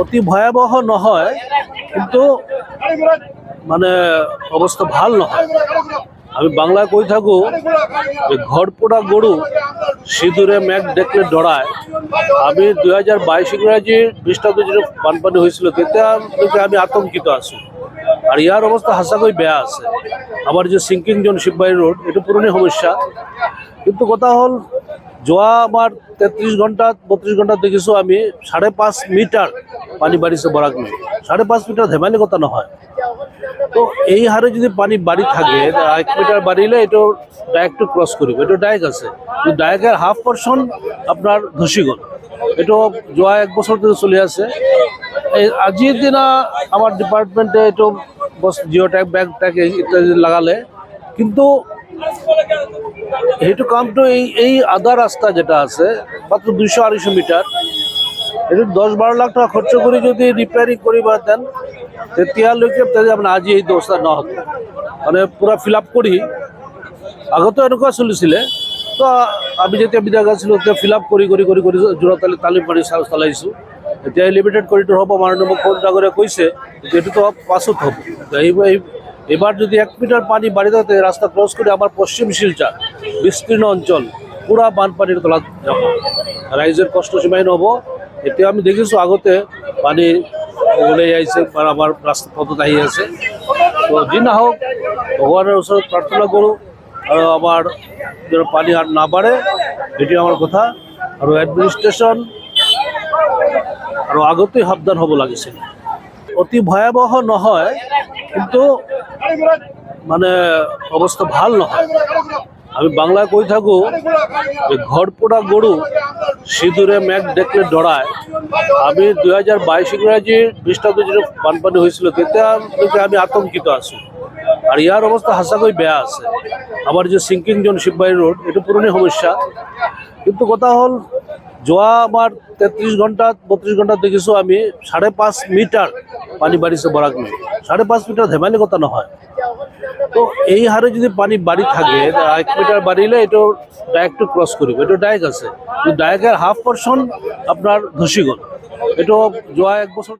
অতি ভয়াবহ নহয়, কিন্তু মানে অবস্থা ভাল নহয়। আমি বাংলায় কৈ থাকো যে ঘর পোড়া গরু সিঁদুরে মেঘ দেখলে ডরায়। আমি 2022 ইংরাজি খ্রিস্টাব্দে যে বানপানী হয়েছিল তেতিয়া আমি আতঙ্কিত আছো। আর ইয়ার অবস্থা হাসাকৈ বেয়া আছে। আমার যে সিঙ্কিং জোন শিববাড়ি রোড, এটা পুরনো সমস্যা। কিন্তু কথা হল, যোৱা আমার 33 ঘন্টা 32 ঘন্টা দেখিছো আমি 5.5 মিটার পানি বাড়িছে বরাক নদী। 5.5 মিটার ধেমালি কথা নহয়। তো এই হারে যদি পানি বাড়ি থাকে, 1 মিটার বাড়িলে এটা ডাইরেক্ট ক্রস করবে, এটা ডাইরেক্ট আছে। কিন্তু ডাইরেক্টের হাফ পোর্শন আপনার ধসি গেল। এটা যোৱা 1 বছর ধরে চলে আছে। এই আজির দিনা আমার ডিপার্টমেন্টে এটা জিও ট্যাগ ব্যাগ ট্যাগ ইত্যাদি লাগালে, কিন্তু সেইটো কামটো এই আধা রাস্তা যেটা আছে মাত্র 200-250 মিটার, এটা 10-12 লাখ টাকা খরচ করে যদি রিপেয়ারিং করিবা দেন, তেতিয়ালৈকে আপোনাৰ আজি এই অৱস্থা নহ'ব। মানে পুরা ফিল আপ কৰি আগতে এনেকুৱা চলিছিলে। তো আমি যেতিয়া বিদ্যালয় আছিলোঁ তেতিয়া ফিল আপ কৰি জোৰাতালি তালিম মাৰি চলাইছোঁ। এতিয়া লিমিটেড কৰিডৰ হ'ব, মাননীয় মুখ্যমন্ত্ৰী ডাঙৰীয়াই কৈছে এইটোতো পাছত হ'ব। এবার যদি 1 মিটার পানি বাড়ি থাকে, রাস্তা ক্রস করে আমার পশ্চিম শিলচর বিস্তীর্ণ অঞ্চল পুরা বানপানির তলাত যাব। রাইজের কষ্ট সীমাহীন হব। এতিয়া আমি দেখিছোঁ আগতে পানি ওলাই আহিছে, আমার রাস্তা পথত আহি আছে। তো যি নহওক, ভগৱানৰ ওচৰত প্ৰাৰ্থনা কৰোঁ আৰু আমাৰ যেন পানী আর না বাড়ে, এটি আমার কথা। আর এডমিনিস্ট্রেশন আর আগতেই সাবধান হব লাগিছিল। অতি ভয়াবহ নহয়, কিন্তু মানে অবস্থা ভাল নহয়। আমি বাংলায় কৈ থাকো যে ঘর পোড়া গরু সিঁদুরে মেঘ দেখলে ডরায়। আমি 2022 ইংরাজি খ্রিস্টাব্দে যে বানপানী হয়েছিল তেতিয়া আমি আতঙ্কিত আছো। আর ইয়ার অবস্থা হাসাকৈ বেয়া আছে। আমার যে সিঙ্কিং জোন শিববাড়ি রোড, এটা পুরনো সমস্যা। কিন্তু কথা হল, যোৱা আমার 33 ঘন্টা 32 ঘন্টা দেখিছো আমি 5.5 মিটার পানি বাড়িছে বরাক নদী। 5.5 মিটার ধেমালি কথা নহয়। তো এই হারে যদি পানি বাড়ি থাকে, 1 মিটার বাড়িলে এটা ডাইরেক্ট ক্রস করবে, এটা ডাইরেক্ট আছে। কিন্তু ডাইরেক্টের হাফ পোর্শন আপনার ধসি গেল। এটা যোৱা 1 বছর।